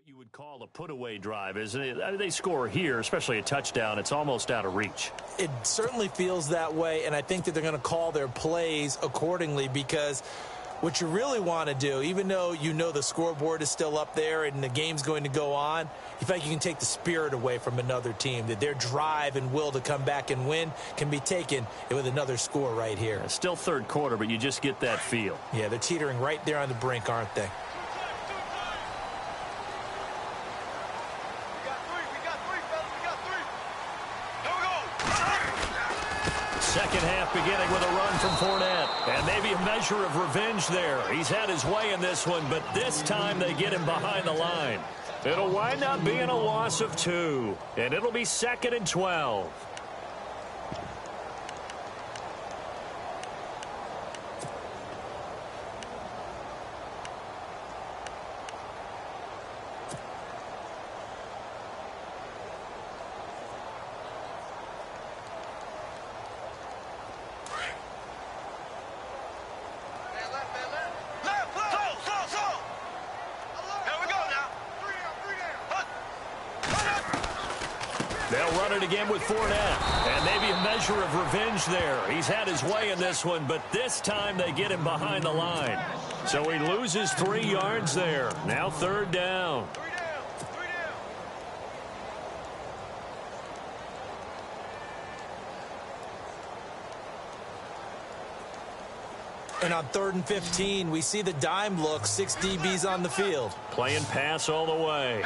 You would call a put-away drive, isn't it? I mean, they score here, especially a touchdown. It's almost out of reach. It certainly feels that way, and I think that they're going to call their plays accordingly because what you really want to do, even though you know the scoreboard is still up there and the game's going to go on, you feel like you can take the spirit away from another team, that their drive and will to come back and win can be taken with another score right here. It's still third quarter, but you just get that feel. Yeah, they're teetering right there on the brink, aren't they? Second half beginning with a run from Fournette. And maybe a measure of revenge there. He's had his way in this one, but this time they get him behind the line. It'll wind up being a loss of 2, and it'll be 2nd and 12. They'll run it again with Fournette. And maybe a measure of revenge there. He's had his way in this one, but this time they get him behind the line. So he loses 3 yards there. Now 3rd down. And on 3rd and 15, we see the dime look, 6 DBs on the field. Playing pass all the way.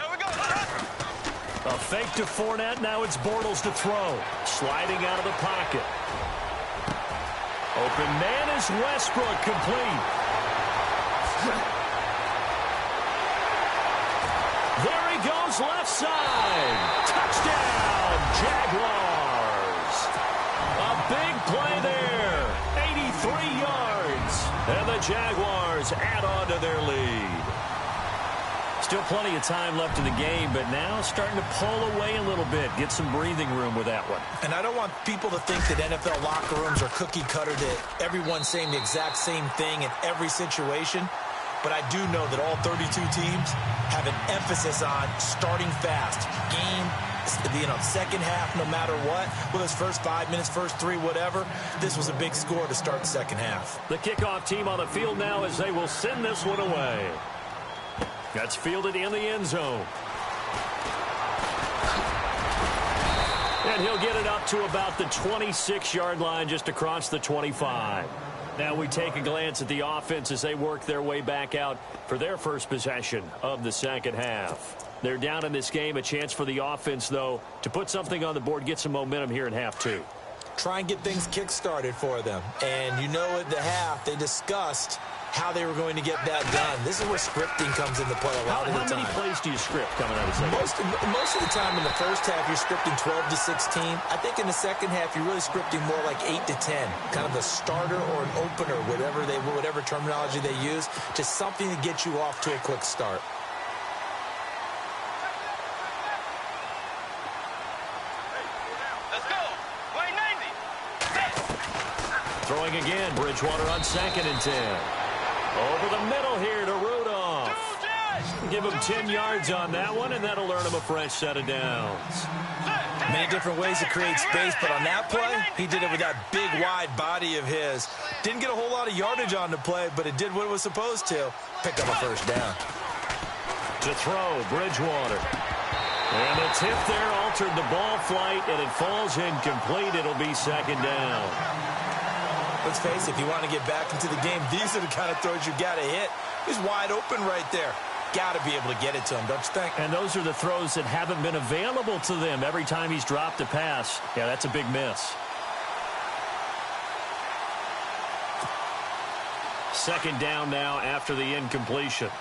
A fake to Fournette. Now it's Bortles to throw. Sliding out of the pocket. Open man is Westbrook, complete. There he goes, left side. Touchdown, Jaguars. A big play there. 83 yards. And the Jaguars add on to their lead. Still plenty of time left in the game, but now starting to pull away a little bit. Get some breathing room with that one. And I don't want people to think that NFL locker rooms are cookie cutter, that everyone's saying the exact same thing in every situation. But I do know that all 32 teams have an emphasis on starting fast. Game, second half, no matter what. Whether it's first 5 minutes, first 3, whatever. This was a big score to start the second half. The kickoff team on the field now as they will send this one away. That's fielded in the end zone. And he'll get it up to about the 26-yard line, just across the 25. Now we take a glance at the offense as they work their way back out for their first possession of the second half. They're down in this game. A chance for the offense, though, to put something on the board, get some momentum here in half 2. Try and get things kick-started for them. And you know at the half, they discussed how they were going to get that done. This is where scripting comes into play a lot of the time. How many plays do you script coming out of the second? Most of the time in the first half, you're scripting 12 to 16. I think in the second half, you're really scripting more like 8 to 10. Kind of a starter or an opener, whatever terminology they use. Just something to get you off to a quick start. Throwing again, Bridgewater on 2nd and 10. Over the middle here to Rudolph. Give him 10 yards on that one, and that'll earn him a fresh set of downs. Many different ways to create space, but on that play, he did it with that big, wide body of his. Didn't get a whole lot of yardage on the play, but it did what it was supposed to. Picked up a first down. To throw, Bridgewater. And the tip there altered the ball flight, and it falls incomplete. It'll be 2nd down. Let's face it, if you want to get back into the game, these are the kind of throws you got to hit. He's wide open right there. Got to be able to get it to him, don't you think? And those are the throws that haven't been available to them every time he's dropped a pass. Yeah, that's a big miss. 2nd down now after the incompletion.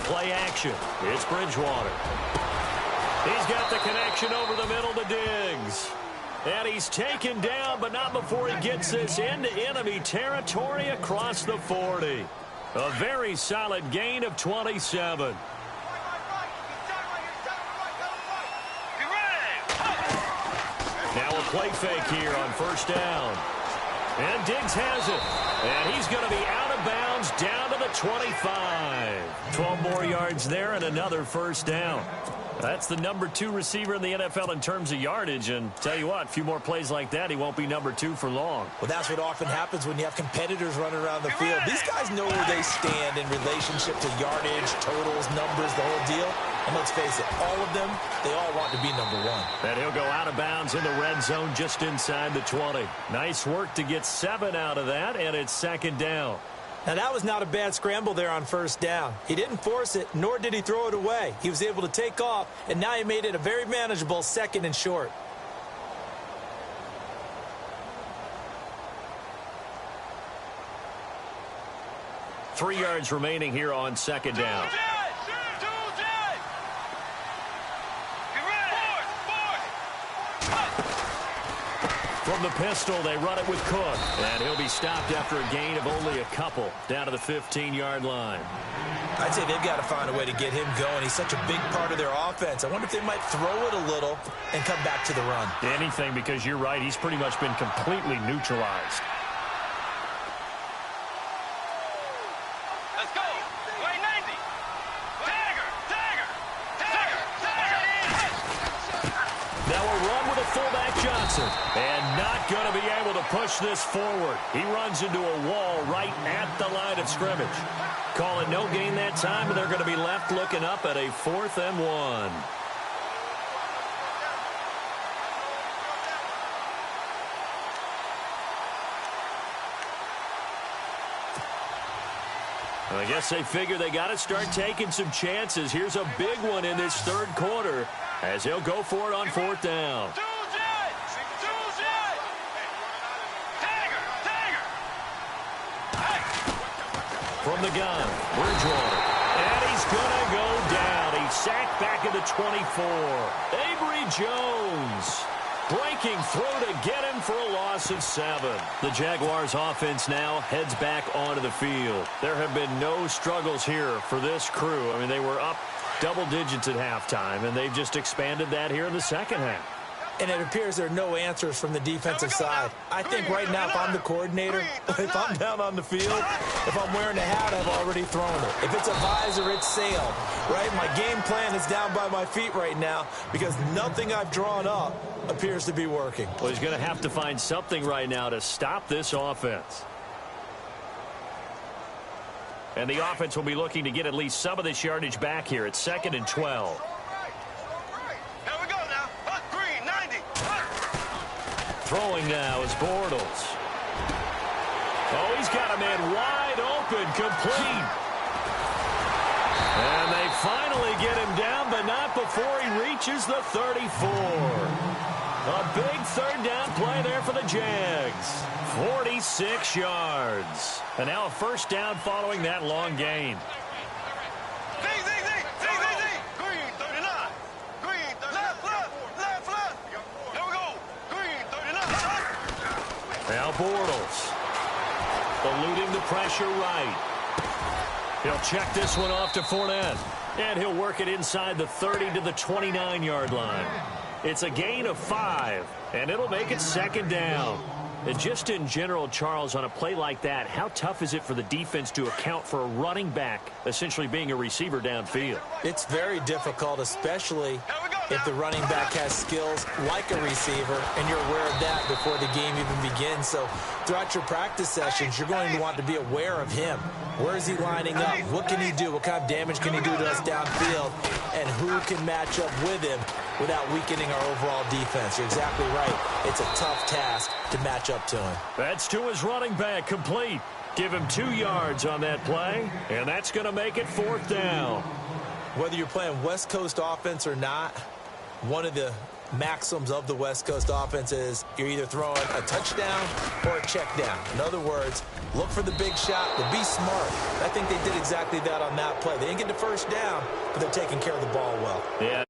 Play action. It's Bridgewater. He's got the connection over the middle to Diggs. And he's taken down, but not before he gets this into enemy territory across the 40. A very solid gain of 27. Now a play fake here on first down. And Diggs has it. And he's going to be out of bounds down to the 25. 12 more yards there and another first down. That's the number 2 receiver in the NFL in terms of yardage. And tell you what, a few more plays like that, he won't be number 2 for long. Well, that's what often happens when you have competitors running around the field. These guys know where they stand in relationship to yardage, totals, numbers, the whole deal. And let's face it, all of them, they all want to be number 1. And he'll go out of bounds in the red zone just inside the 20. Nice work to get 7 out of that, and it's second down. Now, that was not a bad scramble there on first down. He didn't force it, nor did he throw it away. He was able to take off, and now he made it a very manageable second and short. Three yards remaining here on second down. From the pistol, they run it with Cook. And he'll be stopped after a gain of only a couple down to the 15-yard line. I'd say they've got to find a way to get him going. He's such a big part of their offense. I wonder if they might throw it a little and come back to the run. Anything, because you're right. He's pretty much been completely neutralized. Let's go. Wait, 90. Tagger. Now a run with a fullback Johnson. And not going to be able to push this forward. He runs into a wall right at the line of scrimmage. Call it no gain that time, and they're going to be left looking up at a 4th and 1. I guess they figure they got to start taking some chances. Here's a big one in this third quarter as he'll go for it on 4th down. From the gun, Bridgewater. And he's going to go down. He's sacked back at the 24. Avery Jones breaking through to get him for a loss of 7. The Jaguars offense now heads back onto the field. There have been no struggles here for this crew. I mean, they were up double digits at halftime, and they've just expanded that here in the second half. And it appears there are no answers from the defensive side. I think right now, if I'm the coordinator, if I'm down on the field, if I'm wearing a hat, I've already thrown it. If it's a visor, it's sailed, right? My game plan is down by my feet right now because nothing I've drawn up appears to be working. Well, he's going to have to find something right now to stop this offense. And the offense will be looking to get at least some of this yardage back here at 2nd and 12. Throwing now is Bortles. Oh, he's got a man wide open, complete. And they finally get him down, but not before he reaches the 34. A big third down play there for the Jags. 46 yards. And now a first down following that long gain. Now Bortles eluding the pressure right. He'll check this one off to Fournette. And he'll work it inside the 30 to the 29-yard line. It's a gain of 5, and it'll make it second down. And just in general, Charles, on a play like that, how tough is it for the defense to account for a running back essentially being a receiver downfield? It's very difficult, especially if the running back has skills like a receiver, and you're aware of that before the game even begins. So throughout your practice sessions, you're going to want to be aware of him. Where is he lining up? What can he do? What kind of damage can he do to us downfield? And who can match up with him without weakening our overall defense? You're exactly right. It's a tough task to match up to him. That's to his running back, complete. Give him 2 yards on that play, and that's going to make it 4th down. Whether you're playing West Coast offense or not, one of the maxims of the West Coast offense is you're either throwing a touchdown or a check down. In other words, look for the big shot, but be smart. I think they did exactly that on that play. They didn't get the first down, but they're taking care of the ball well. Yeah.